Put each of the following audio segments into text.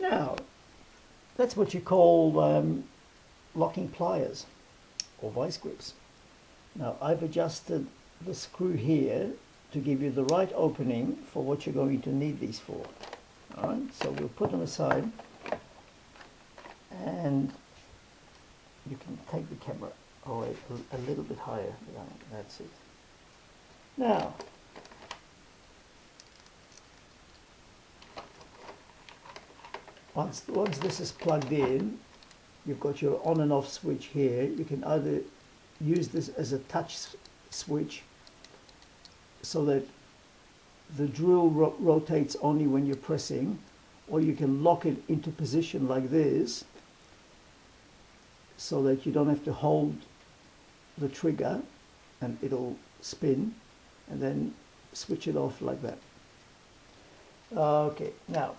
Now, that's what you call locking pliers or vice grips. Now, I've adjusted the screw here to give you the right opening for what you're going to need these for. All right, so we'll put them aside, and you can take the camera away a little bit higher. That's it. Now, once this is plugged in, you've got your on and off switch here. You can either use this as a touch switch so that the drill rotates only when you're pressing, or you can lock it into position like this so that you don't have to hold the trigger and it'll spin, and then switch it off like that. Okay, now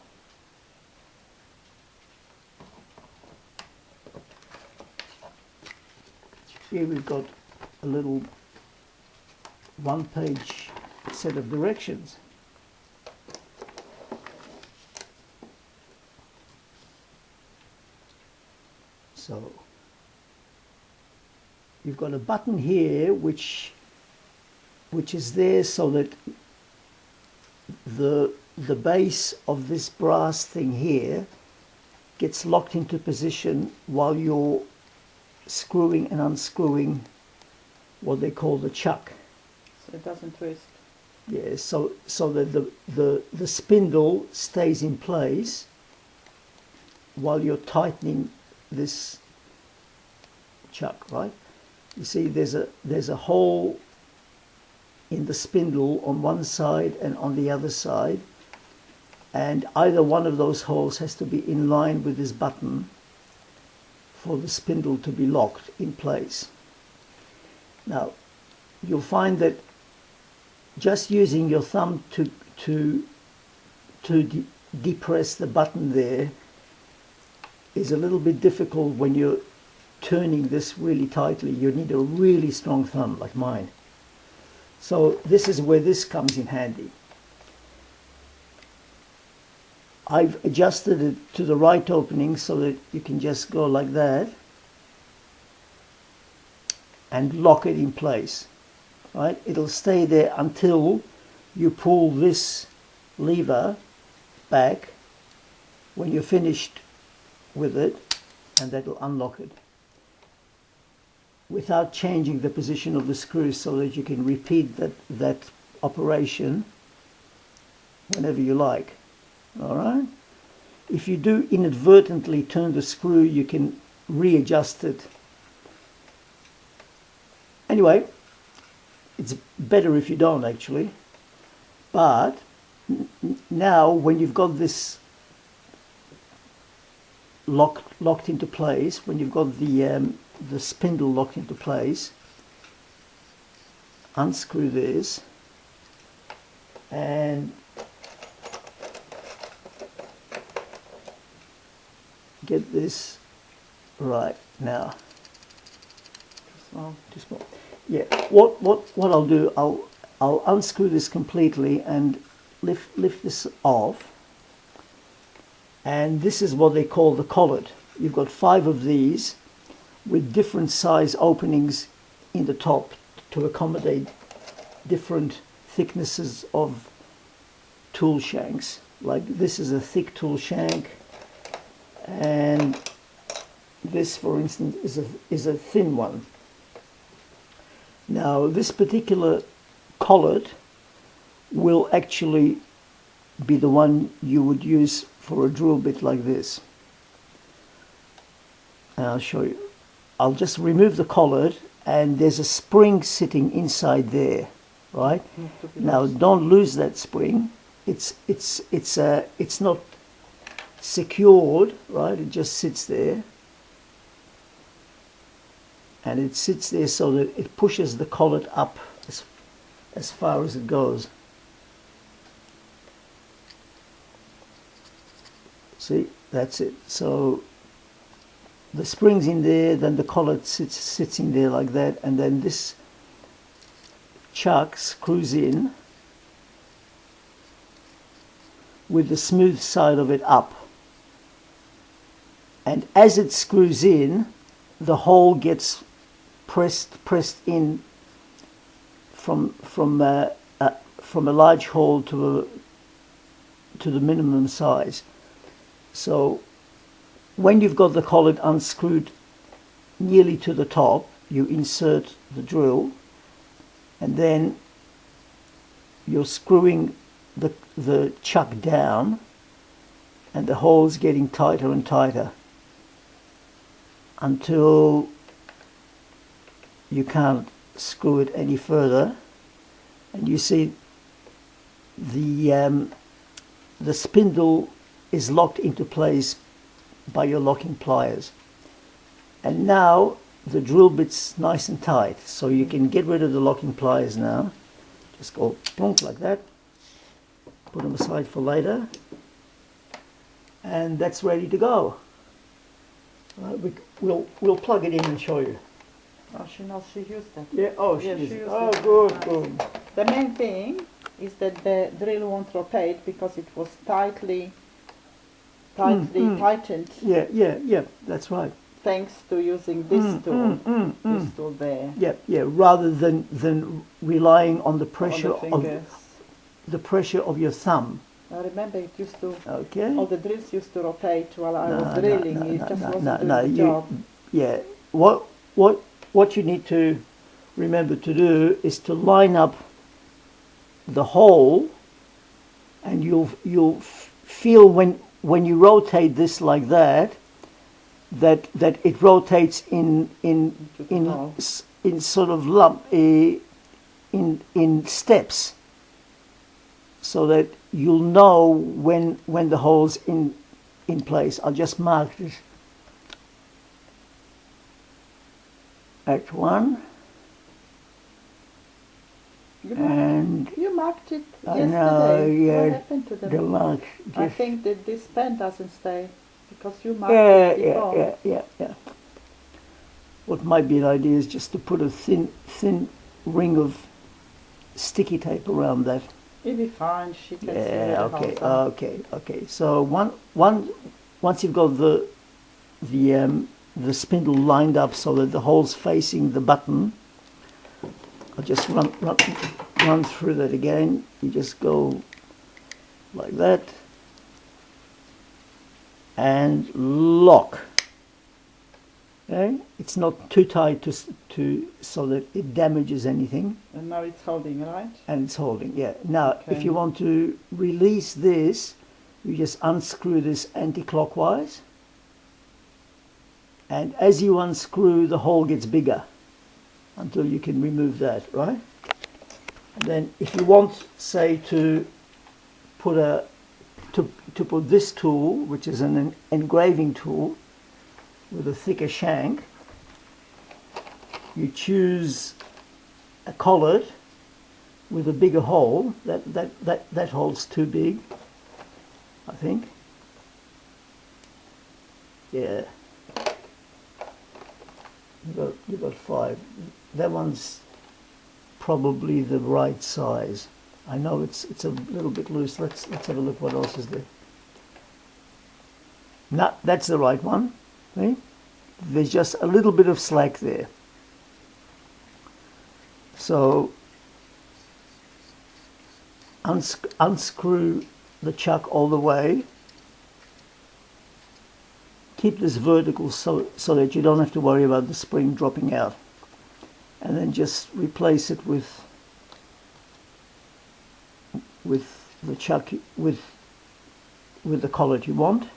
here we've got a little one-page set of directions. So you've got a button here which is there so that the base of this brass thing here gets locked into position while you're screwing and unscrewing what they call the chuck. So it doesn't twist. Yeah, so that the spindle stays in place while you're tightening this chuck, right? You see there's a hole in the spindle on one side and on the other side, and either one of those holes has to be in line with this button for the spindle to be locked in place. Now, you'll find that just using your thumb to depress the button there is a little bit difficult when you're turning this really tightly. You need a really strong thumb like mine. So this is where this comes in handy. I've adjusted it to the right opening so that you can just go like that and lock it in place. Right? It'll stay there until you pull this lever back when you're finished with it, and that'll unlock it without changing the position of the screws, so that you can repeat that operation whenever you like. All right? If you do inadvertently turn the screw, you can readjust it. Anyway, it's better if you don't actually, but now when you've got this locked into place, when you've got the spindle locked into place, unscrew this and get this right now. Too small. Yeah. What I'll do, I'll unscrew this completely and lift this off. And this is what they call the collet. You've got 5 of these with different size openings in the top to accommodate different thicknesses of tool shanks. Like this is a thick tool shank, and this, for instance, is a thin one. Now this particular collet will actually be the one you would use for a drill bit like this. And I'll show you. I'll just remove the collet, and there's a spring sitting inside there, right? Now don't lose that spring. It's not secured, right? It just sits there. And it sits there so that it pushes the collet up as far as it goes. See, that's it. So the spring's in there, then the collet sits in there like that, and then this chuck screws in with the smooth side of it up. and as it screws in, the hole gets pressed in from a large hole to the minimum size. So when you've got the collet unscrewed nearly to the top, you insert the drill, and then you're screwing the chuck down, and the hole's getting tighter and tighter until you can't screw it any further. And you see the spindle is locked into place by your locking pliers. And now the drill bit's nice and tight, so you can get rid of the locking pliers now. Just go plonk like that, put them aside for later, and that's ready to go. We'll plug it in and show you. Oh, she knows, she used it. Yeah, oh, she Yeah, used she it. used Oh, it. good, Nice. good. The main thing is that the drill won't rotate because it was tightly tightened Yeah, that's right. thanks to using this tool. This tool there. Yeah, rather than relying on the pressure On the fingers. the pressure of your thumb. I remember it used to, Okay. all the drills used to rotate while I No, was drilling. It just wasn't doing the you, job. yeah. What you need to remember to do is to line up the hole, and you'll feel when you rotate this like that it rotates in hole. in sort of in steps, so that you'll know when the hole's in place. I'll just mark this at 1, and You marked it I yesterday. know, yeah, What happened to the them? mark. I Just, think that this pen doesn't stay because you marked it before. yeah. What might be an idea is just to put a thin ring of sticky tape around that. It'll be fine. She can see where Yeah, the holes are. okay. So once you've got the spindle lined up so that the hole's facing the button, I'll just run through that again. You just go like that and lock. Okay, it's not too tight to so that it damages anything. And now it's holding, right? And it's holding, yeah. Now, if Okay. you want to release this, you just unscrew this anti-clockwise. And as you unscrew, the hole gets bigger until you can remove that, right? And then if you want, say, to put put this tool, which is an engraving tool with a thicker shank, you choose a collet with a bigger hole. That hole's too big, I think. Yeah. You got 5. That one's probably the right size. I know it's a little bit loose. Let's have a look what else is there. No, that's the right one. See? There's just a little bit of slack there. So unscrew the chuck all the way. Keep this vertical so that you don't have to worry about the spring dropping out. And then just replace it with the chuck, with the collet you want.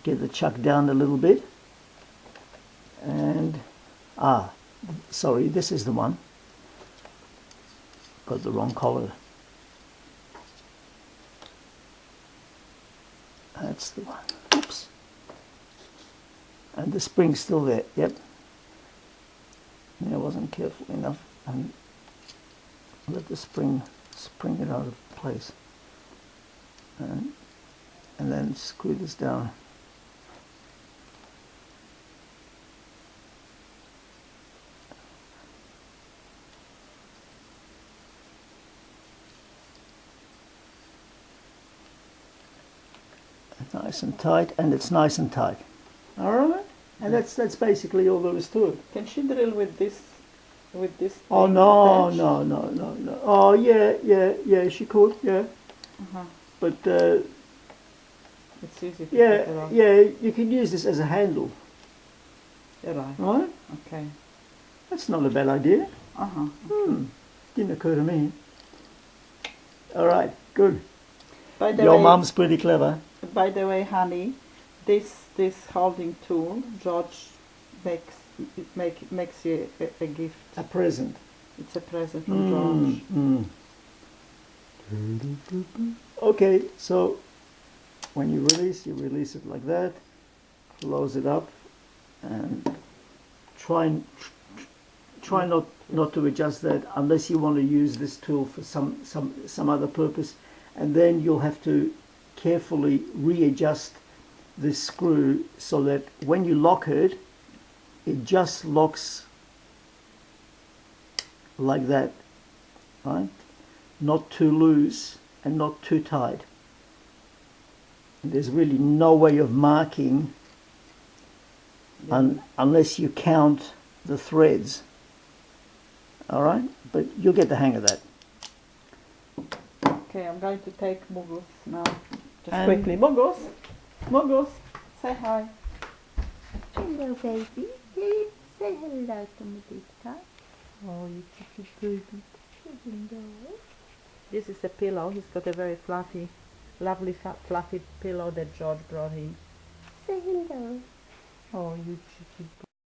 Get the chuck down a little bit. And, sorry, this is the one. Got the wrong collar. That's the one. Oops. And the spring's still there. Yep. I wasn't careful enough and let the spring it out of place. And then screw this down. Nice and tight, and it's nice and tight. All right, and that's basically all there is to it. Can she drill with this? With this? Oh thing no, attached? no, no, no, no. Oh yeah, she could, yeah. Uh-huh. But It's easy to yeah, pick it up. yeah, you can use this as a handle, Yeah, right. right? Okay. That's not a bad idea. Uh-huh. Didn't occur to me. All right, good. By the Your way, mum's pretty clever. by the way, honey, this holding tool, George makes you a gift. A present. It's a present from George. Okay, so when you release it like that, close it up, and try not to adjust that unless you want to use this tool for some other purpose, and then you'll have to carefully readjust this screw so that when you lock it, it just locks like that, right? Not too loose and not too tight. There's really no way of marking unless you count the threads. All right, but you'll get the hang of that. Okay, I'm going to take Mugus now. Just And- quickly. Mugus, say hi. Hello, baby. Say hello to me this time. Oh, you cute baby. Hello. This is a pillow. He's got a very fluffy, lovely fluffy pillow that George brought him. Say hello. Oh, you cute